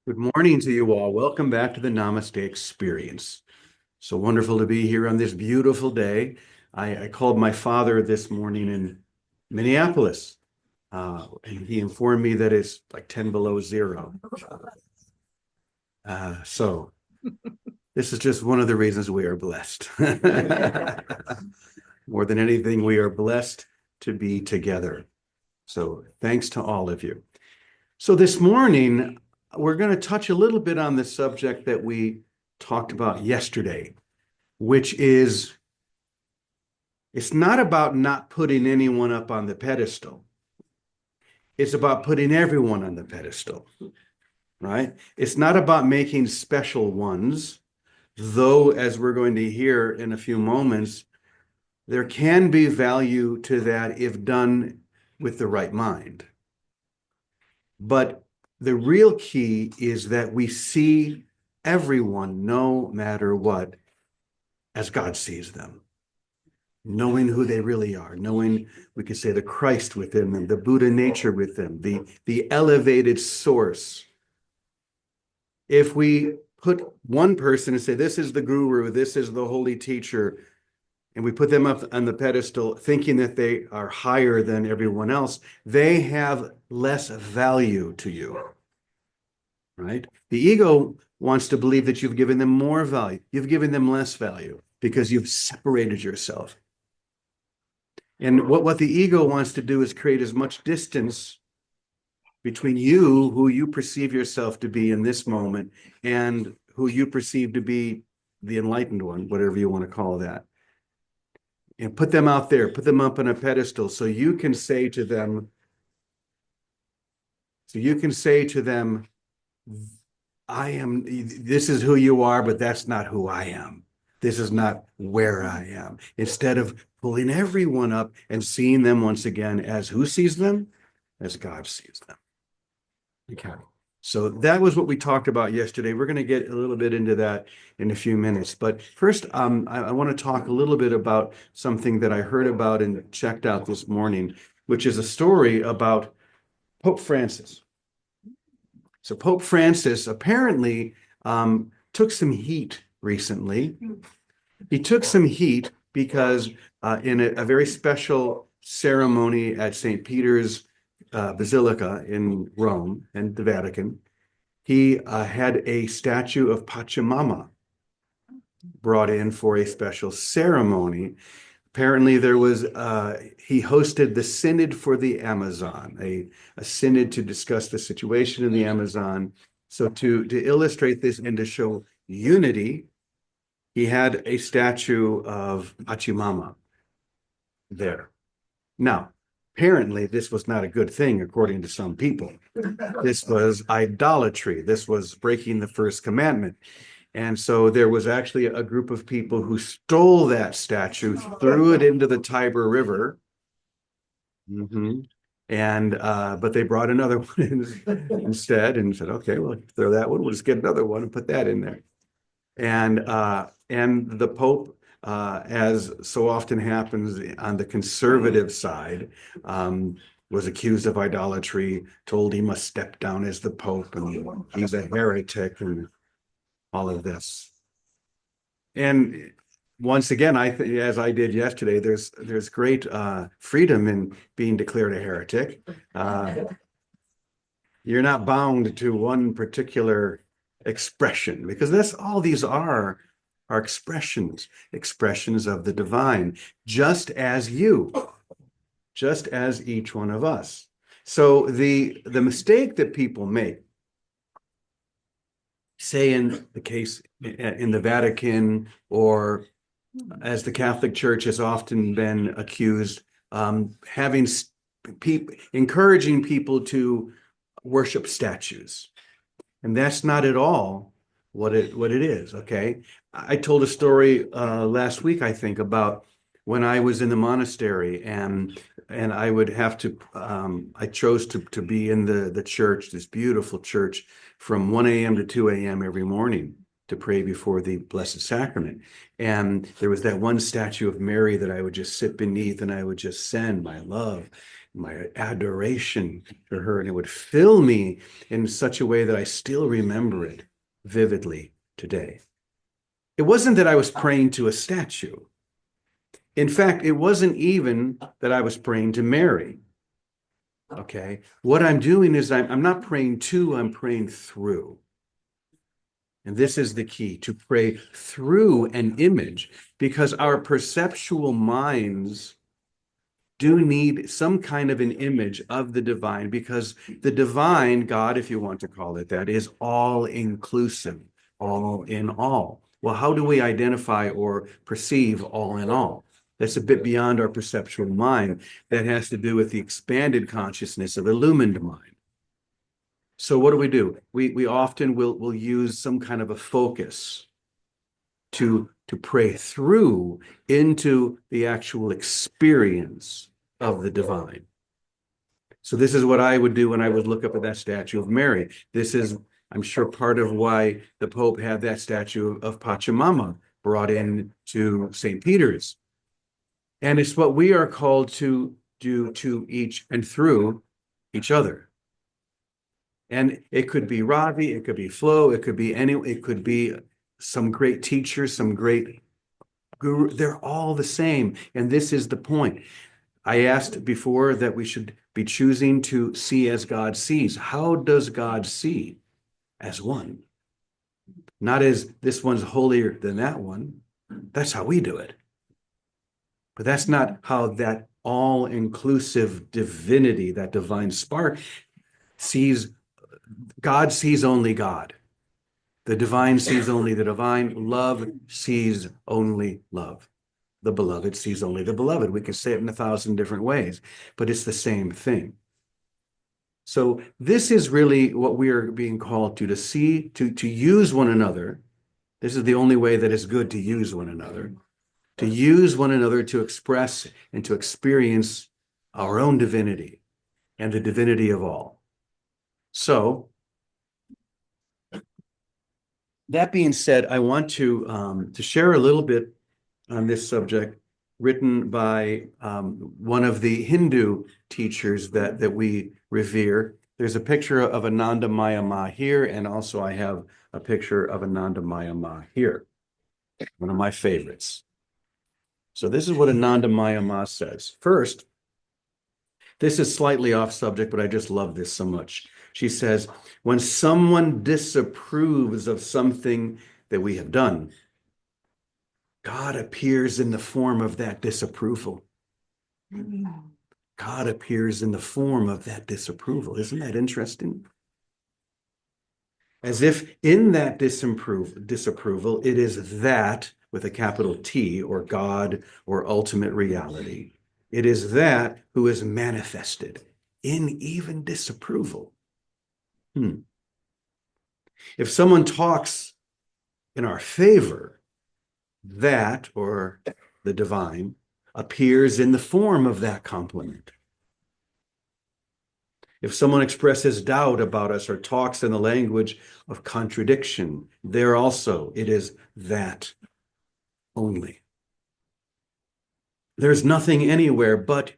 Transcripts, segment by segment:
Good morning to you all. Welcome back to the Namaste Experience. So wonderful to be here on this beautiful day. I called my father this morning in Minneapolis, and he informed me that it's like 10 below zero. So this is just one of the reasons we are blessed. More than anything, we are blessed to be together. So thanks to all of you. So this morning, we're going to touch a little bit on the subject that we talked about yesterday, which is it's not about not putting anyone up on the pedestal. It's about putting everyone on the pedestal, right? It's not about making special ones, though, as we're going to hear in a few moments, there can be value to that if done with the right mind. But the real key is that we see everyone, no matter what, as God sees them, knowing who they really are, knowing, we could say, the Christ within them, the Buddha nature within them, the elevated source. If we put one person and say, this is the guru, this is the holy teacher, and we put them up on the pedestal thinking that they are higher than everyone else, they have less value to you, right? The ego wants to believe that you've given them more value. You've given them less value because you've separated yourself. And what the ego wants to do is create as much distance between you, who you perceive yourself to be in this moment, and who you perceive to be the enlightened one, whatever you want to call that. And put them out there, put them up on a pedestal so you can say to them, this is who you are, but that's not who I am. This is not where I am. Instead of pulling everyone up and seeing them once again as who sees them? As God sees them. Okay. So that was what we talked about yesterday. We're going to get a little bit into that in a few minutes. But first, I want to talk a little bit about something that I heard about and checked out this morning, which is a story about Pope Francis. So Pope Francis apparently took some heat recently. He took some heat because in a very special ceremony at St. Peter's Basilica in Rome and the Vatican, he had a statue of Pachamama brought in for a special ceremony. Apparently there was, he hosted the Synod for the Amazon, a synod to discuss the situation in the Amazon. So to illustrate this and to show unity, he had a statue of Pachamama there. Now, apparently this was not a good thing, according to some people. This was idolatry. This was breaking the first commandment. And so there was actually a group of people who stole that statue, threw it into the Tiber River. And but they brought another one in instead and said, okay, well, throw that one. We'll just get another one and put that in there. And the Pope, as so often happens on the conservative side, was accused of idolatry, told he must step down as the Pope, and he's a heretic, and all of this. And once again, as I did yesterday, there's great freedom in being declared a heretic. You're not bound to one particular expression, because that's all these are expressions of the divine, just as each one of us. So the mistake that people make, say in the case in the Vatican, or as the Catholic Church has often been accused, encouraging people to worship statues. And that's not at all what it is, okay? I told a story last week, I think, about when I was in the monastery, and I would have to, I chose to be in the church, this beautiful church, from 1 a.m. to 2 a.m. every morning to pray before the Blessed Sacrament. And there was that one statue of Mary that I would just sit beneath, and I would just send my love, my adoration to her, and it would fill me in such a way that I still remember it vividly today. It wasn't that I was praying to a statue. In fact, it wasn't even that I was praying to Mary. Okay. What I'm doing is I'm not praying to, I'm praying through. And this is the key, to pray through an image, because our perceptual minds do need some kind of an image of the divine, because the divine, God, if you want to call it that, is all inclusive, all in all. Well, how do we identify or perceive all in all? That's a bit beyond our perceptual mind. That has to do with the expanded consciousness of illumined mind. So what do? We often will use some kind of a focus to pray through into the actual experience of the divine. So this is what I would do when I would look up at that statue of Mary. This is, I'm sure, part of why the Pope had that statue of Pachamama brought in to St. Peter's. And it's what we are called to do to each and through each other. And it could be Ravi, it could be Flo, it could be some great teacher, some great guru. They're all the same. And this is the point. I asked before that we should be choosing to see as God sees. How does God see? As one. Not as this one's holier than that one. That's how we do it. But that's not how that all-inclusive divinity, that divine spark, sees. God sees only God. The divine sees only the divine. Love sees only love. The beloved sees only the beloved. We can say it in 1,000 different ways, but it's the same thing. So this is really what we are being called to see, to use one another. This is the only way that it's good to use one another. To use one another to express and to experience our own divinity and the divinity of all. So, that being said, I want to share a little bit on this subject, written by one of the Hindu teachers that we revere. There's a picture of Ananda Maya Ma here, and also I have a picture of Ananda Maya Ma here, one of my favorites. So this is what Ananda Maya Ma says. First, this is slightly off subject, but I just love this so much. She says, when someone disapproves of something that we have done, God appears in the form of that disapproval. God appears in the form of that disapproval. Isn't that interesting? As if in that disapproval, it is that, with a capital T, or God, or ultimate reality. It is that who is manifested in even disapproval. If someone talks in our favor, that, or the divine, appears in the form of that compliment. If someone expresses doubt about us or talks in the language of contradiction, there also it is that only. There's nothing anywhere but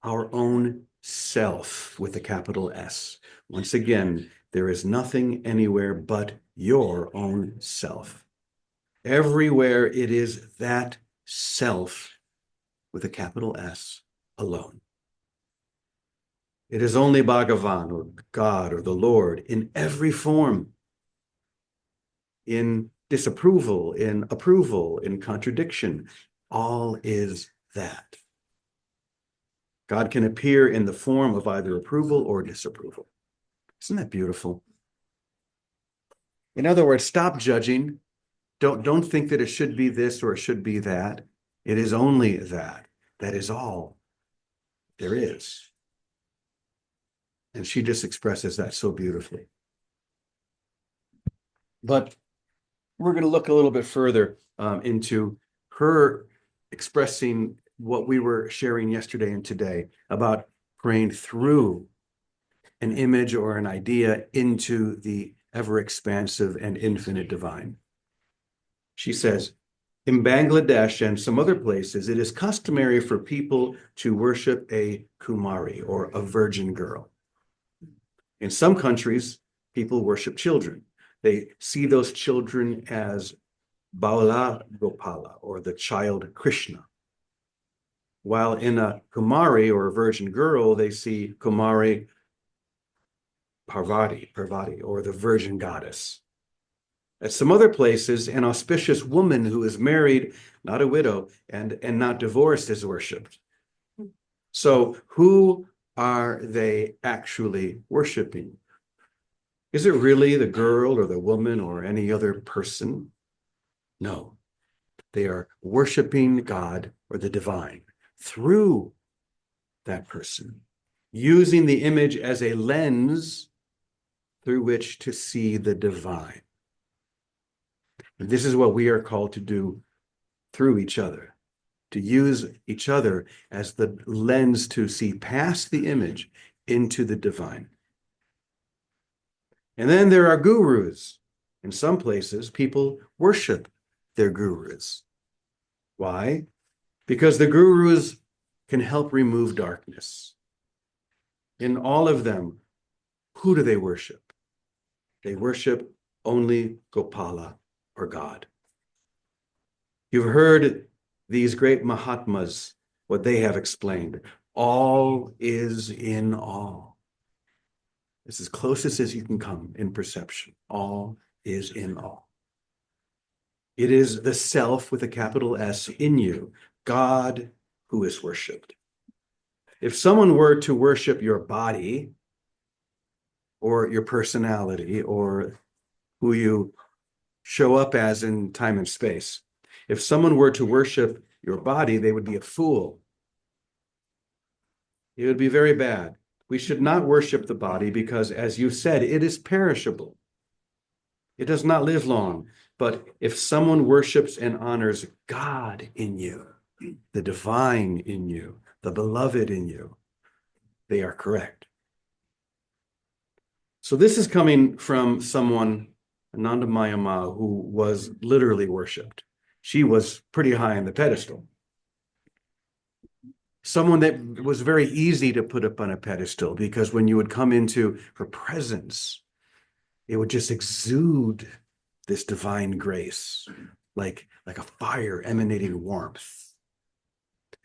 our own self, with a capital S. Once again, there is nothing anywhere but your own self. Everywhere it is that self, with a capital S, alone. It is only Bhagavan, or God, or the Lord, in every form, in disapproval, in approval, in contradiction. All is that. God can appear in the form of either approval or disapproval. Isn't that beautiful? In other words, stop judging. Don't think that it should be this or it should be that. It is only that. That is all there is. And she just expresses that so beautifully. But we're going to look a little bit further into her expressing what we were sharing yesterday and today about praying through an image or an idea into the ever expansive and infinite divine. She says, In Bangladesh and some other places, it is customary for people to worship a Kumari or a virgin girl. In some countries, people worship children. They see those children as Bala Gopala or the child Krishna. While in a Kumari or a virgin girl, they see Kumari Parvati, or the virgin goddess. At some other places, an auspicious woman who is married, not a widow, and not divorced is worshipped. So who are they actually worshiping? Is it really the girl or the woman or any other person? No, they are worshiping God or the divine through that person, using the image as a lens through which to see the divine. And this is what we are called to do through each other, to use each other as the lens to see past the image into the divine. And then there are gurus. In some places, people worship their gurus. Why? Because the gurus can help remove darkness. In all of them, who do they worship? They worship only Gopala or God. You've heard these great Mahatmas, what they have explained. All is in all. It's as closest as you can come in perception. All is in all. It is the self with a capital S in you, God who is worshipped. If someone were to worship your body or your personality or who you show up as in time and space, if someone were to worship your body, they would be a fool. It would be very bad. We should not worship the body because, as you said, it is perishable. It does not live long. But if someone worships and honors God in you, the divine in you, the beloved in you, they are correct. So this is coming from someone, Anandamaya Ma, who was literally worshipped. She was pretty high on the pedestal. Someone that was very easy to put up on a pedestal because when you would come into her presence, it would just exude this divine grace, like a fire emanating warmth.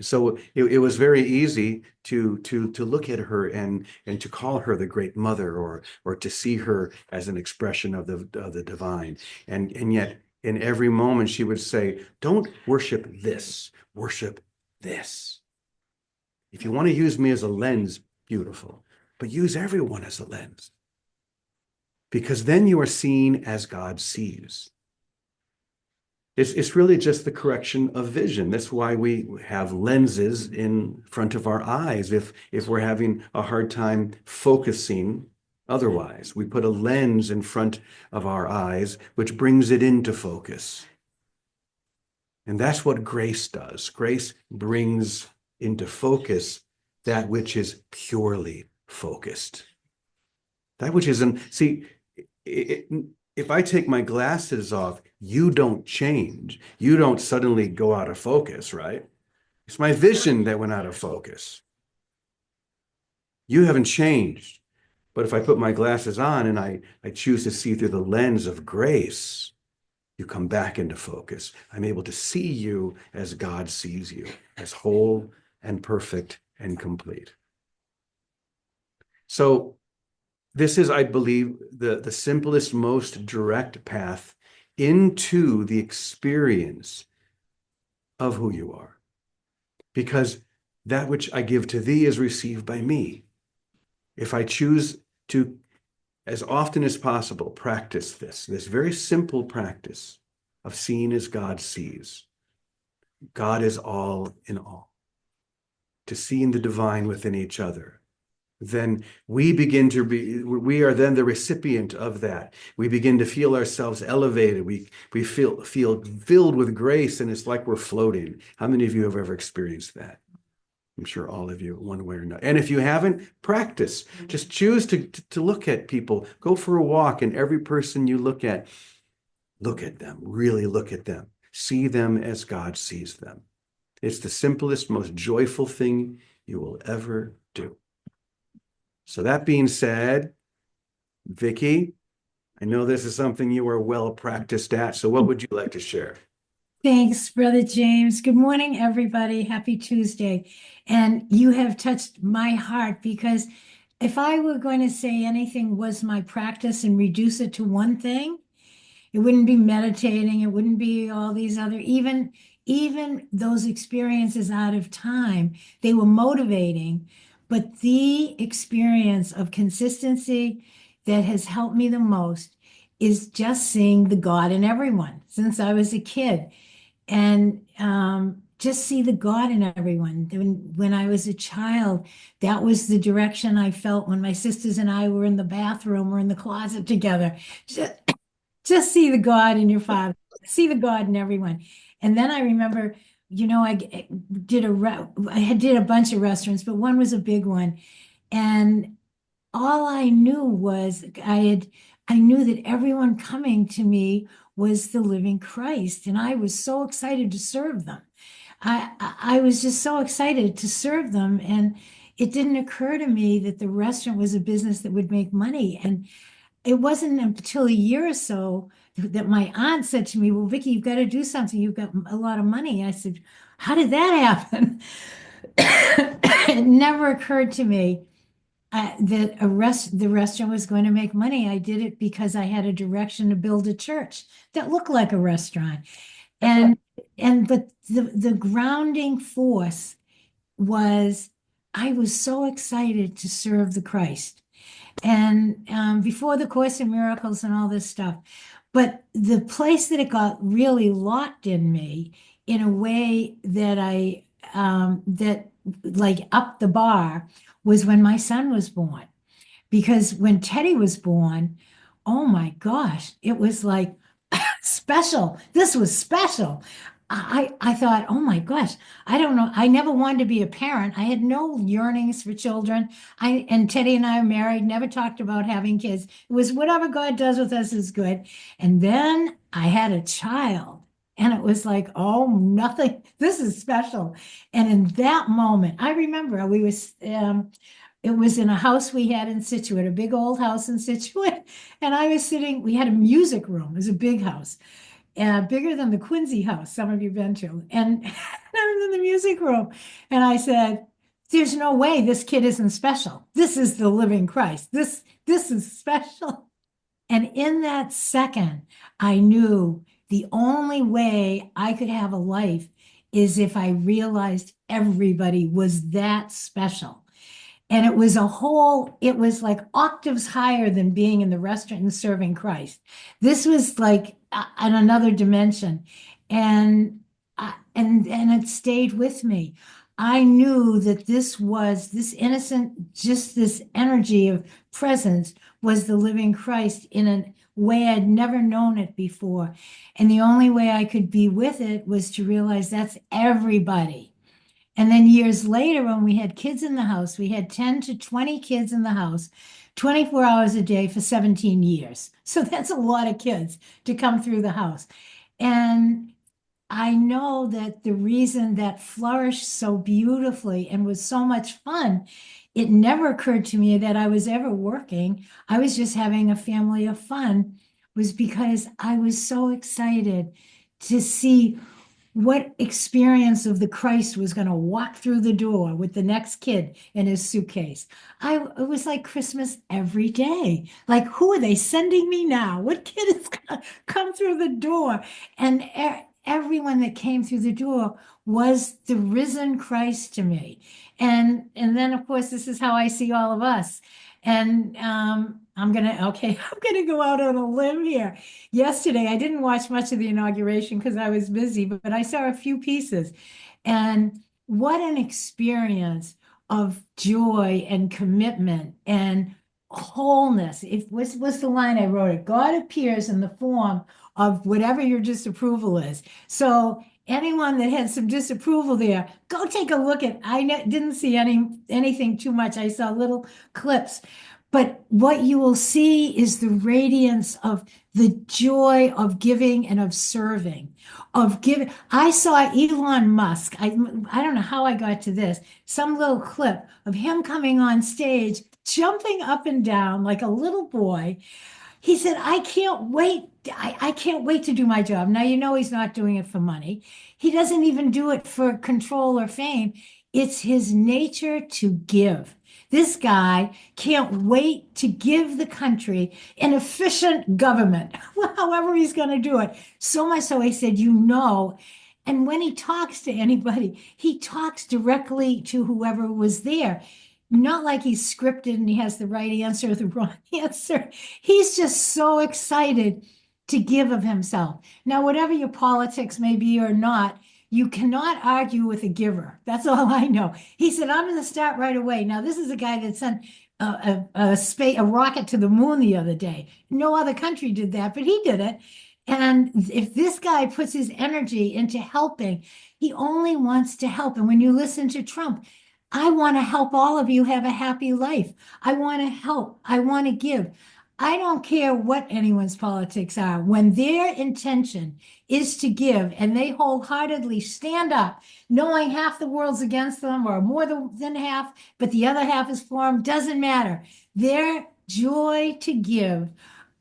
So it was very easy to look at her and to call her the great mother or to see her as an expression of the divine. And yet in every moment she would say, don't worship this, worship this. If you want to use me as a lens, beautiful, but use everyone as a lens. Because then you are seen as God sees. It's really just the correction of vision. That's why we have lenses in front of our eyes. If we're having a hard time focusing otherwise, we put a lens in front of our eyes, which brings it into focus. And that's what grace does. Grace brings into focus that which is purely focused. That which isn't, see, if I take my glasses off, you don't change. You don't suddenly go out of focus, right? It's my vision that went out of focus. You haven't changed. But if I put my glasses on and I choose to see through the lens of grace, you come back into focus. I'm able to see you as God sees you, as whole and perfect and complete. So this is, I believe, the simplest, most direct path into the experience of who you are. Because that which I give to thee is received by me. If I choose to, as often as possible, practice this very simple practice of seeing as God sees. God is all in all. To seeing the divine within each other. Then we are then the recipient of that. We begin to feel ourselves elevated. We feel filled with grace, and it's like we're floating. How many of you have ever experienced that? I'm sure all of you, one way or another. And if you haven't, practice. Just choose to look at people. Go for a walk, and every person you look at them. Really look at them. See them as God sees them. It's the simplest, most joyful thing you will ever do. So that being said, Vicky, I know this is something you are well practiced at. So what would you like to share? Thanks, Brother James. Good morning, everybody. Happy Tuesday. And you have touched my heart because if I were going to say anything was my practice and reduce it to one thing, it wouldn't be meditating. It wouldn't be all these other, even those experiences out of time, they were motivating. But the experience of consistency that has helped me the most is just seeing the God in everyone since I was a kid and just see the God in everyone. When I was a child, that was the direction I felt when my sisters and I were in the bathroom or in the closet together. Just, just see the God in your father, see the God in everyone. And then I remember, I did a bunch of restaurants, but one was a big one, and all I knew was I knew that everyone coming to me was the living Christ, and I was so excited to serve them. I was just so excited to serve them, and it didn't occur to me that the restaurant was a business that would make money. And it wasn't until a year or so that my aunt said to me, "Well, Vicky, you've got to do something. You've got a lot of money." I said, "How did that happen?" It never occurred to me that the restaurant was going to make money. I did it because I had a direction to build a church that looked like a restaurant. And but the grounding force was I was so excited to serve the Christ. And before the Course in Miracles and all this stuff. But the place that it got really locked in me in a way that that like upped the bar was when my son was born. Because when Teddy was born, oh my gosh, it was like special. This was special. I thought, oh my gosh, I don't know. I never wanted to be a parent. I had no yearnings for children. And Teddy and I are married, never talked about having kids. It was whatever God does with us is good. And then I had a child. And it was like, oh, nothing. This is special. And in that moment, I remember it was in a house we had in Situate, a big old house in Situate. And I was sitting, we had a music room. It was a big house, bigger than the Quincy house, some of you have been to. And I was in the music room and I said, there's no way this kid isn't special. This is the living Christ. This is special. And in that second, I knew the only way I could have a life is if I realized everybody was that special. And it was like octaves higher than being in the restaurant and serving Christ. This was like on another dimension. And it stayed with me. I knew that this innocent, just this energy of presence was the living Christ in a way I'd never known it before. And the only way I could be with it was to realize that's everybody. And then years later, when we had kids in the house, we had 10 to 20 kids in the house, 24 hours a day for 17 years. So that's a lot of kids to come through the house. And I know that the reason that flourished so beautifully and was so much fun, it never occurred to me that I was ever working. I was just having a family of fun, was because I was so excited to see what experience of the Christ was going to walk through the door with the next kid in his suitcase. It was like Christmas every day. Like, who are they sending me now? What kid is going to come through the door? And everyone that came through the door was the risen Christ to me. And then, of course, this is how I see all of us. And I'm gonna go out on a limb here. Yesterday, I didn't watch much of the inauguration because I was busy, but I saw a few pieces. And what an experience of joy and commitment and wholeness. It was the line I wrote it. God appears in the form of whatever your disapproval is. So anyone that had some disapproval there, go take a look at. Didn't see anything too much. I saw little clips, But what you will see is the radiance of the joy of giving and of serving, of giving. I saw Elon Musk. I don't know how I got to this, some little clip of him coming on stage, jumping up and down like a little boy. He said, I can't wait. I can't wait to do my job. Now, you know, he's not doing it for money. He doesn't even do it for control or fame. It's his nature to give. This guy can't wait to give the country an efficient government, however he's going to do it. So much so, he said, you know, and when he talks to anybody, he talks directly to whoever was there. Not like he's scripted and he has the right answer or the wrong answer. He's just so excited to give of himself. Now, whatever your politics may be or not, you cannot argue with a giver. That's all I know. He said, I'm going to start right away. Now, this is a guy that sent a rocket to the moon the other day. No other country did that, but he did it. And if this guy puts his energy into helping, he only wants to help. And when you listen to Trump, I want to help all of you have a happy life. I want to help. I want to give. I don't care what anyone's politics are. When their intention is to give and they wholeheartedly stand up, knowing half the world's against them or more than half, but the other half is for them, doesn't matter. Their joy to give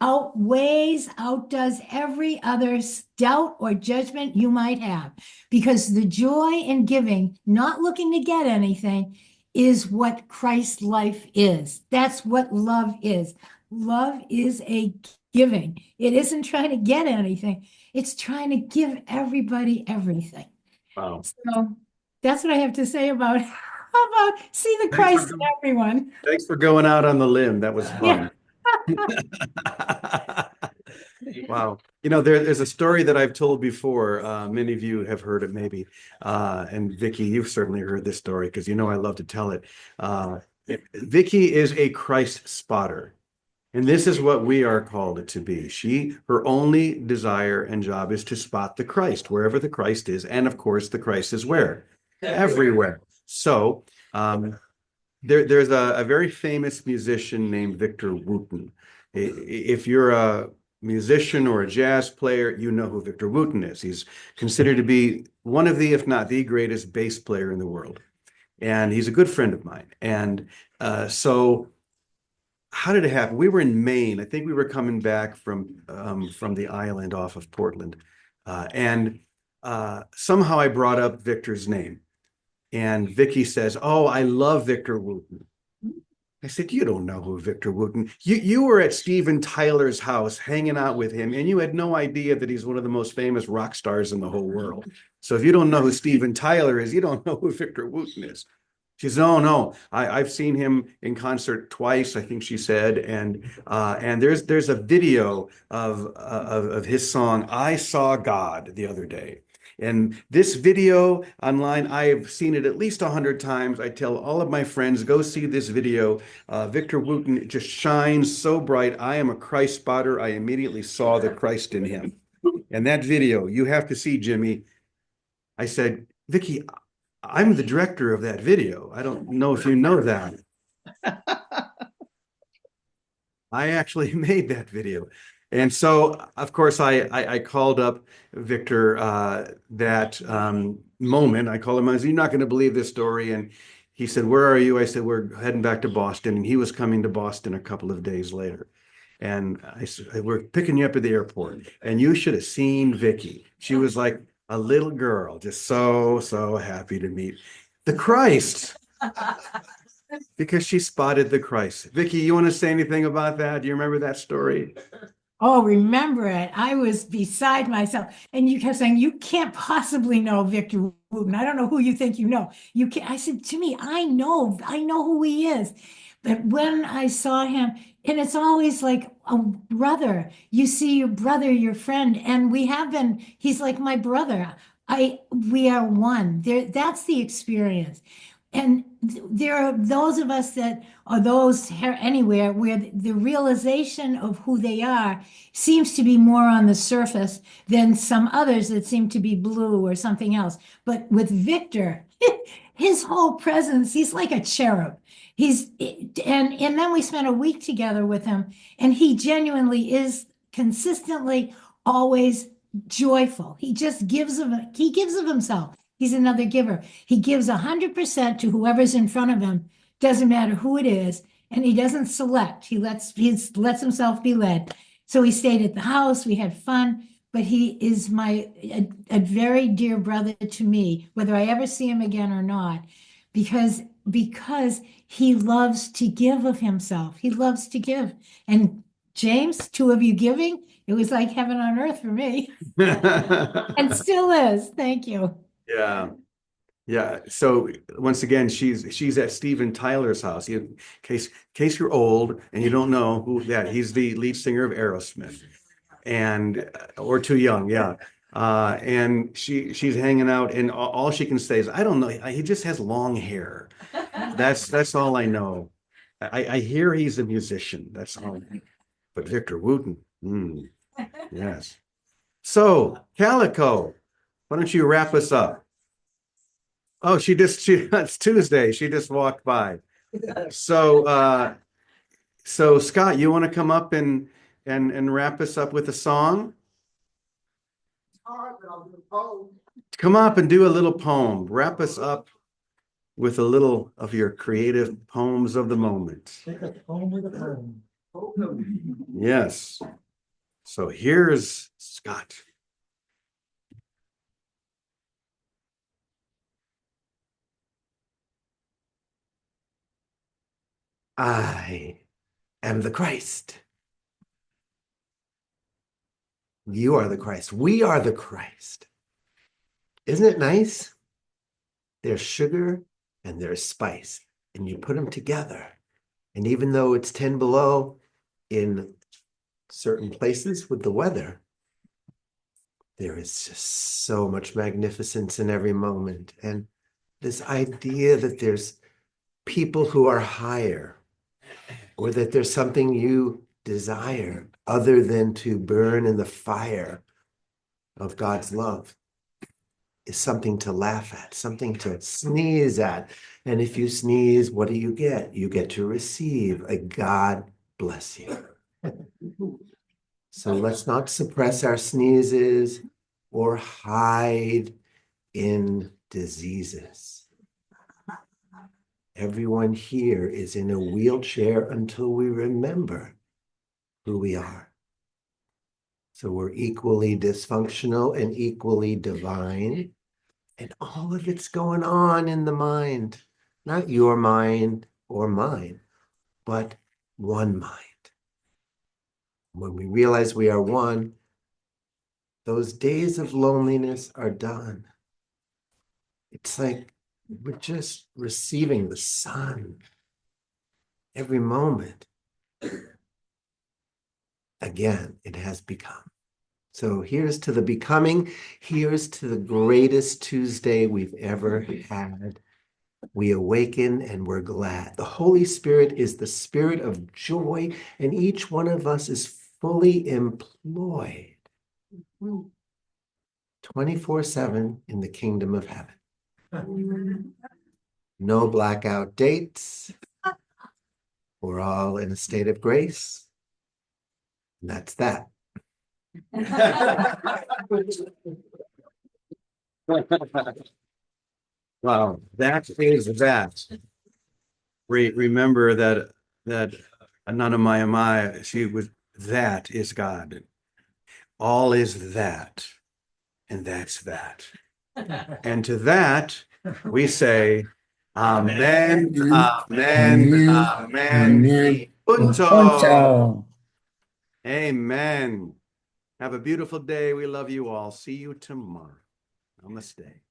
outdoes every other doubt or judgment you might have. Because the joy in giving, not looking to get anything, is what Christ's life is. That's what love is. Love is a giving. It isn't trying to get anything. It's trying to give everybody everything. Wow. So that's what I have to say about see the Christ in everyone. Thanks for going out on the limb. That was fun. Wow. You know, there's a story that I've told before. Many of you have heard it maybe. And Vicky, you've certainly heard this story because you know I love to tell it. Vicky is a Christ spotter. And this is what we are called to be. Her only desire and job is to spot the Christ, wherever the Christ is. And of course, the Christ is where? Everywhere. So there's a very famous musician named Victor Wooten. If you're a musician or a jazz player, you know who Victor Wooten is. He's considered to be one of the, if not the greatest bass player in the world. And he's a good friend of mine. And so how did it happen? We were in Maine. I think we were coming back from the island off of Portland. And somehow I brought up Victor's name. And Vicky says, oh, I love Victor Wooten. I said, you don't know who Victor Wooten. You were at Steven Tyler's house hanging out with him, and you had no idea that he's one of the most famous rock stars in the whole world. So if you don't know who Steven Tyler is, you don't know who Victor Wooten is. She says, no, I've seen him in concert twice, I think she said, and there's a video of his song "I Saw God" the other day. And this video online, I have seen it at least 100 times. I tell all of my friends, go see this video. Victor Wooten just shines so bright. I am a Christ spotter. I immediately saw the Christ in him. And that video, you have to see, Jimmy. I said, Vicky, I'm the director of that video. I don't know if you know that. I actually made that video. And so, of course, I called up Victor that moment. I called him, I said, you're not going to believe this story. And he said, where are you? I said, we're heading back to Boston. And he was coming to Boston a couple of days later. And I said, we're picking you up at the airport. And you should have seen Vicky. She was like a little girl, just so happy to meet the Christ. Because she spotted the Christ. Vicky, you want to say anything about that? Do you remember that story? Oh, remember it. I was beside myself. And you kept saying, you can't possibly know Victor Wooten. I don't know who you think you know. You can't. I said, to me, I know who he is. But when I saw him, and it's always like a brother, you see your brother, your friend, and he's like my brother. We are one. That's the experience. And there are those of us that are those here anywhere where the realization of who they are seems to be more on the surface than some others that seem to be blue or something else. But with Victor, his whole presence, he's like a cherub. And then we spent a week together with him, and he genuinely is consistently always joyful. He gives of himself. He's another giver. He gives 100% to whoever's in front of him. Doesn't matter who it is, and he doesn't select. He lets himself be led. So he stayed at the house. We had fun, but he is a very dear brother to me, whether I ever see him again or not, because he loves to give of himself. He loves to give. And James, two of you giving, it was like heaven on earth for me, and still is. Thank you. Yeah. Yeah. So once again, she's at Steven Tyler's house. In case you're old and you don't know who that, he's the lead singer of Aerosmith, and or too young, yeah. And she's hanging out, and all she can say is, "I don't know. He just has long hair." That's all I know. I hear he's a musician. That's all. But Victor Wooten, yes. So Calico, why don't you wrap us up? Oh, it's Tuesday. She just walked by. So so Scott, you want to come up and wrap us up with a song? Come up and do a little poem. Wrap us up with a little of your creative poems of the moment. Yes. So here's Scott. I am the Christ. You are the Christ. We are the Christ. Isn't it nice? There's sugar and there's spice, and you put them together. And even though it's 10 below in certain places with the weather, there is just so much magnificence in every moment. And this idea that there's people who are higher, or that there's something you desire other than to burn in the fire of God's love, is something to laugh at, something to sneeze at. And if you sneeze, what do? You get to receive a God bless you. So let's not suppress our sneezes or hide in diseases. Everyone here is in a wheelchair until we remember who we are. So we're equally dysfunctional and equally divine. And all of it's going on in the mind, not your mind or mine, but one mind. When we realize we are one, those days of loneliness are done. It's like we're just receiving the sun every moment. Again, it has become. So here's to the becoming. Here's to the greatest Tuesday we've ever had. We awaken and we're glad. The Holy Spirit is the spirit of joy, and each one of us is fully employed 24/7 in the kingdom of heaven. No blackout dates. We're all in a state of grace. And that's that. Wow, that is that. Remember that Ananamaya Maya, that is God. All is that, and that's that. And to that, we say, Amen, Amen, Amen. Punto. Amen. Have a beautiful day. We love you all. See you tomorrow. Namaste.